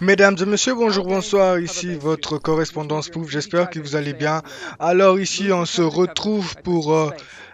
Mesdames et messieurs, bonjour, bonsoir, ici votre correspondance Pouf, j'espère que vous allez bien. Alors ici, on se retrouve pour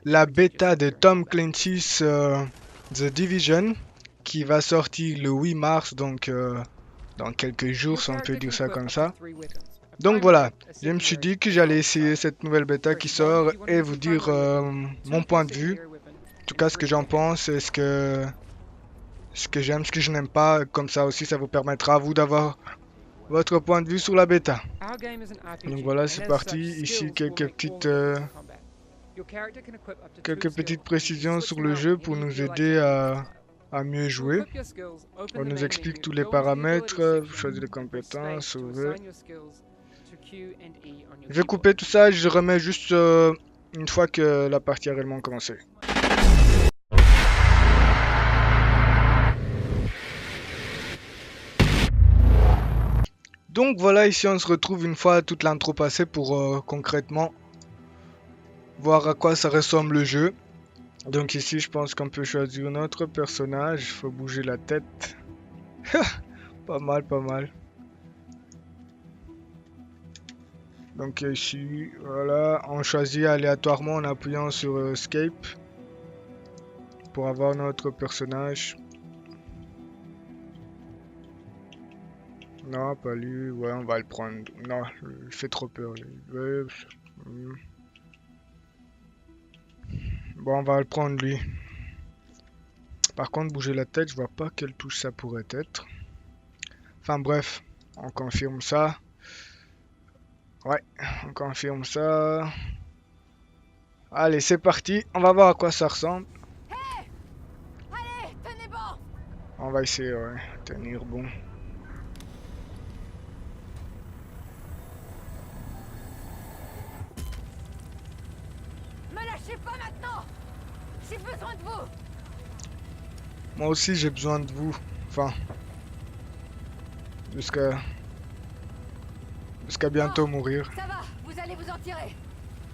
la bêta de Tom Clancy's The Division, qui va sortir le 8 mars, donc dans quelques jours, si on peut dire ça comme ça. Donc voilà, je me suis dit que j'allais essayer cette nouvelle bêta qui sort et vous dire mon point de vue, en tout cas ce que j'en pense et ce que j'aime, ce que je n'aime pas. Comme ça aussi, ça vous permettra à vous d'avoir votre point de vue sur la bêta. Donc voilà, c'est parti. Ici, quelques petites précisions sur le jeu pour nous aider à mieux jouer. On nous explique tous les paramètres, choisir les compétences, sauver. Je vais couper tout ça et je remets juste une fois que la partie a réellement commencé. Donc voilà, ici on se retrouve une fois toute l'intro passée pour concrètement voir à quoi ça ressemble le jeu. Donc ici je pense qu'on peut choisir notre personnage, il faut bouger la tête. Pas mal, pas mal. Donc ici, voilà, on choisit aléatoirement en appuyant sur Escape pour avoir notre personnage. Non, pas lui, ouais, on va le prendre. Non, il fait trop peur. Lui. Ouais, bon, on va le prendre lui. Par contre, bouger la tête, je vois pas quelle touche ça pourrait être. Enfin bref, on confirme ça. Ouais, on confirme ça. Allez, c'est parti. On va voir à quoi ça ressemble. Hé! Allez, tenez bon! On va essayer, ouais, tenir bon. Me lâchez pas maintenant! J'ai besoin de vous! Moi aussi, j'ai besoin de vous. Enfin, jusqu'à bientôt mourir. Ça va, vous allez vous en tirer.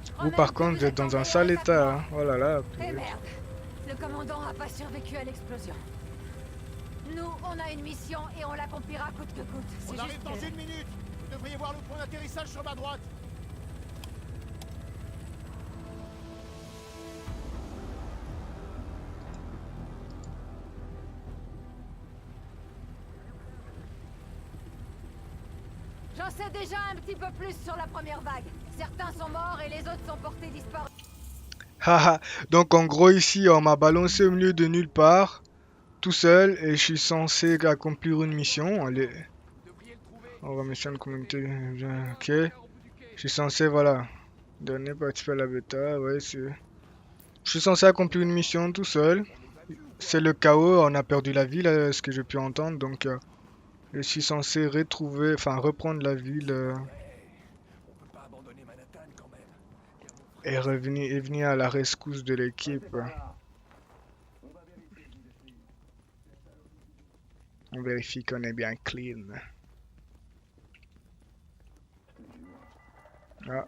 Je crois Vous, par même que contre, vous êtes êtes en dans un meilleur sale état, que hein. Oh là là. moi. Eh merde! Le commandant a pas survécu à l'explosion. Nous, on a une mission et on l'accomplira coûte que coûte. On C'est arrive juste dans que... une minute. Vous devriez voir le point d'atterrissage sur ma droite. J'en sais déjà un petit peu plus sur la première vague. Certains sont morts et les autres sont portés disparus. Haha. Donc, en gros, ici, on m'a balancé au milieu de nulle part, tout seul, et je suis censé accomplir une mission. Allez, on va mission de communauté. Ok. Je suis censé, voilà. Dernier participer à la bêta, ouais, c'est... Je suis censé accomplir une mission tout seul. C'est le chaos, on a perdu la ville, ce que j'ai pu entendre, donc je suis censé retrouver, enfin reprendre la ville et venir à la rescousse de l'équipe. On vérifie qu'on est bien clean. Ah.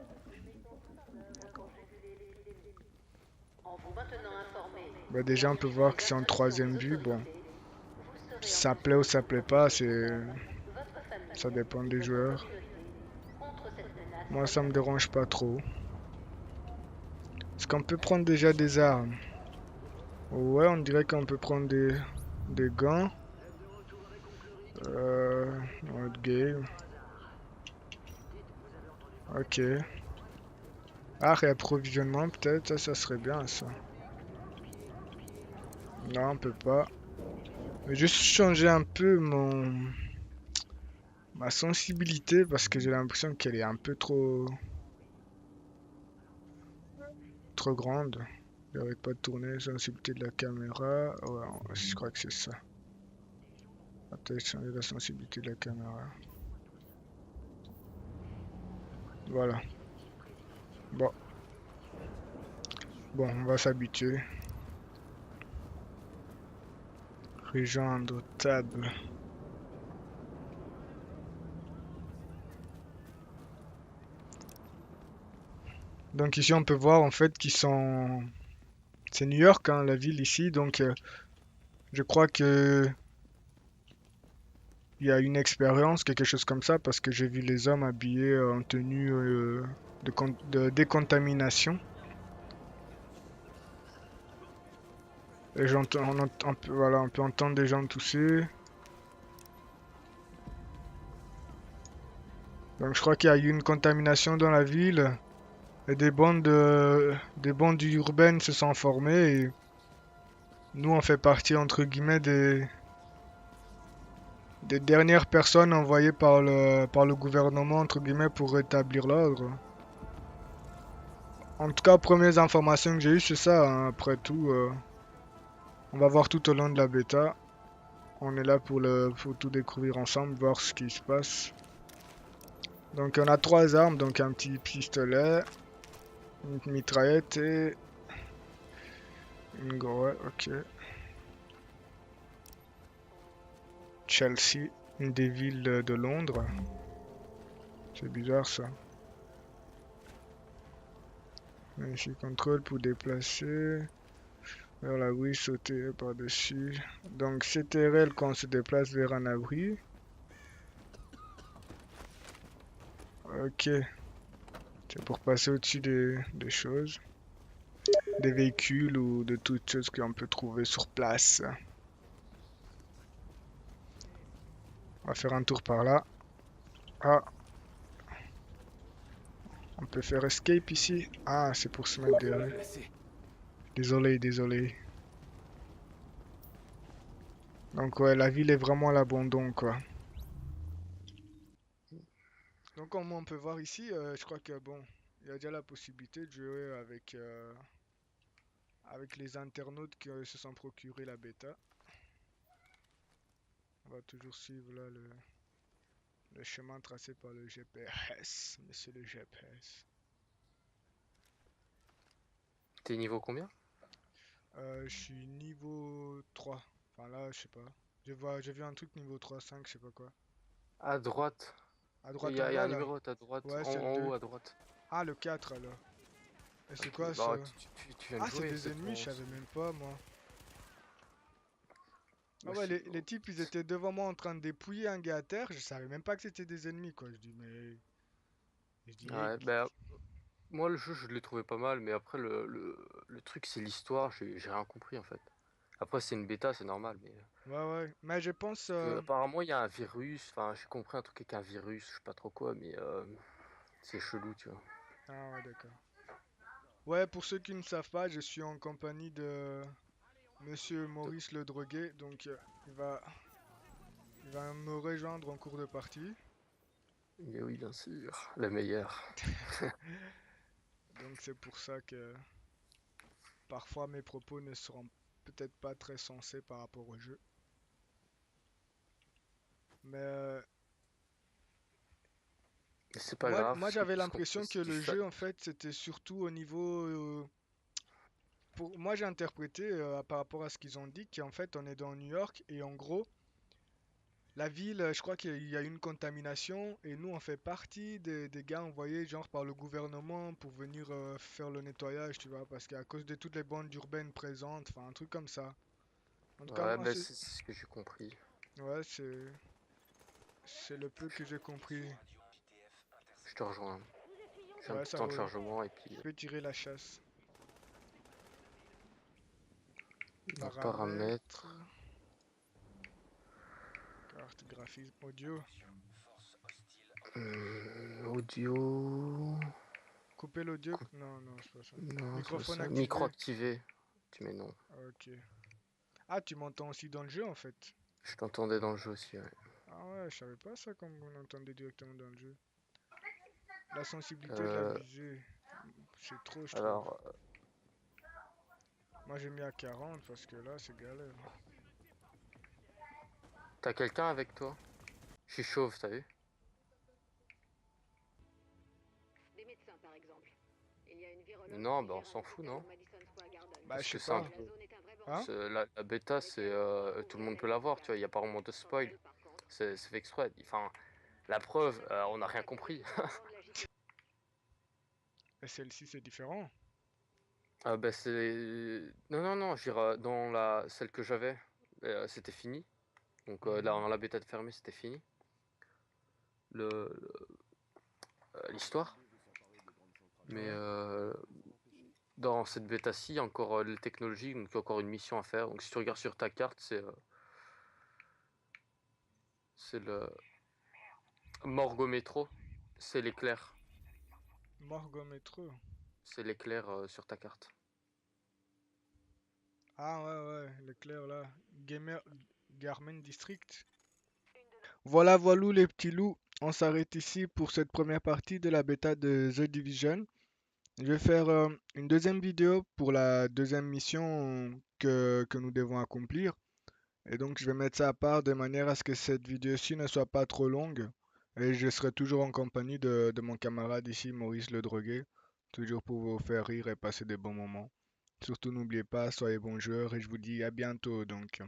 Bah déjà on peut voir que c'est en troisième vue, bon. Ça plaît ou ça plaît pas, ça dépend des joueurs. Moi ça me dérange pas trop. Est-ce qu'on peut prendre déjà des armes? Ouais, on dirait qu'on peut prendre des gants. Mode game. Ok. Ah, réapprovisionnement peut-être, ça serait bien ça. Non, on peut pas. Mais juste changer un peu ma sensibilité parce que j'ai l'impression qu'elle est un peu trop grande. J'arrête pas de tourner, sensibilité de la caméra. Ouais, je crois que c'est ça. On va peut-être changer la sensibilité de la caméra. Voilà. Bon. Bon, on va s'habituer. Rejoindre table. Donc ici on peut voir en fait qu'ils sont... C'est New York, hein, la ville ici, donc je crois que il y a une expérience, quelque chose comme ça, parce que j'ai vu les hommes habillés en tenue de décontamination. Et voilà, on peut entendre des gens tousser. Donc je crois qu'il y a eu une contamination dans la ville. Et des bandes urbaines se sont formées. Et nous, on fait partie, entre guillemets, des dernières personnes envoyées par le gouvernement, entre guillemets, pour rétablir l'ordre. En tout cas, premières informations que j'ai eues, c'est ça, hein. Après tout, on va voir tout au long de la bêta. On est là pour tout découvrir ensemble, voir ce qui se passe. Donc on a 3 armes, donc un petit pistolet, une mitraillette et une ouais, ok. Chelsea, une des villes de Londres. C'est bizarre ça. Ici, contrôle pour déplacer. Vers la oui, sauter par-dessus. Donc CTRL quand on se déplace vers un abri. Ok. C'est pour passer au-dessus des choses. Des véhicules ou de toutes choses qu'on peut trouver sur place. On va faire un tour par là. Ah, on peut faire escape ici. Ah, c'est pour se mettre derrière. Désolé, désolé. Donc ouais, la ville est vraiment à l'abandon quoi. Donc comme on peut voir ici, je crois que bon, il y a déjà la possibilité de jouer avec les internautes qui se sont procurés la bêta. On va toujours suivre là le chemin tracé par le GPS, monsieur le GPS. T'es niveau combien? Je suis niveau 3. Enfin là, je sais pas. J'ai vu un truc niveau 3, 5, je sais pas quoi. À droite. À Il droite y, en a bas un là? numéro à droite, Ouais, en, c'est le en 2. haut à droite. Ah, le 4 alors. Et c'est Ok, quoi bah ça? tu viens de Ah, c'est jouer, des c'est ennemis, bon. je savais même pas moi. Ah Moi, ouais, les types ils étaient devant moi en train de dépouiller un gars à terre, je savais même pas que c'était des ennemis quoi. Je dis mais. Je dis, hey. Ouais, bah, moi le jeu je l'ai trouvé pas mal, mais après le truc c'est l'histoire, j'ai rien compris en fait. Après c'est une bêta, c'est normal, mais Ouais, ouais. Mais je pense. apparemment il y a un virus, enfin j'ai compris un truc avec un virus, je sais pas trop quoi, mais c'est chelou, tu vois. Ah ouais, d'accord. Ouais, pour ceux qui ne savent pas, je suis en compagnie de Monsieur Maurice Le Droguet, donc il va me rejoindre en cours de partie. Mais oui, bien sûr, la meilleure. Donc c'est pour ça que parfois mes propos ne seront peut-être pas très sensés par rapport au jeu. Mais C'est pas grave, moi j'avais ce qu'on fait l'impression que c'est du le fun. jeu en fait c'était surtout au niveau moi j'ai interprété par rapport à ce qu'ils ont dit qu'en fait on est dans New York et en gros la ville, je crois qu'il y a une contamination et nous on fait partie des gars envoyés genre par le gouvernement pour venir faire le nettoyage, tu vois, parce qu'à cause de toutes les bandes urbaines présentes, enfin un truc comme ça. En tout cas Ouais, moi bah c'est ce que j'ai compris. ouais, c'est le peu que j'ai compris. Je te rejoins. J'ai un Ouais, petit ça temps de roule. chargement et puis Je peux tirer la chasse. dans Paramètres, paramètres. carte graphisme audio. Audio. Couper l'audio. Non, non, c'est pas ça. Non, c'est pas Microphone ça. Micro activé. activé. Tu mets non. Ok. Ah, tu m'entends aussi dans le jeu en fait. Je t'entendais dans le jeu aussi, ouais. Ah ouais, je savais pas ça comme on entendait directement dans le jeu. La sensibilité de la Euh, visée, c'est trop, je trouve. alors, Moi j'ai mis à 40 parce que là c'est galère. t'as quelqu'un avec toi? Je suis chauve, t'as vu? Des médecins, par exemple. Il y a une virologue Non, qui bah on gère un s'en fout, hôpital non? au Madison Square Garden. Bah Parce je sais que c'est un pas. La peu. zone est un vrai Hein? bordel. La bêta, c'est. Tout le monde peut l'avoir, tu vois, il n'y a pas vraiment de spoil. Par contre, C'est fait exprès. Enfin, la preuve, on n'a rien compris. Et celle-ci c'est différent. Ah bah c'est. Non, non, non, je dirais, dans celle que j'avais, c'était fini. Donc Mhm. dans la bêta de fermée, c'était fini. L'histoire. Mais Ouais. dans cette bêta-ci, il y a encore les technologies, donc il y a encore une mission à faire. Donc si tu regardes sur ta carte, c'est le Morgométro, c'est l'éclair. Morgométro. C'est l'éclair sur ta carte. Ah ouais, ouais, Leclerc là. Garmin District. Voilà, voilà les petits loups. On s'arrête ici pour cette première partie de la bêta de The Division. Je vais faire une deuxième vidéo pour la deuxième mission que nous devons accomplir. Et donc je vais mettre ça à part de manière à ce que cette vidéo-ci ne soit pas trop longue. Et je serai toujours en compagnie de mon camarade ici, Maurice Le Drogué. Toujours pour vous faire rire et passer des bons moments. Surtout n'oubliez pas, soyez bons joueurs et je vous dis à bientôt donc.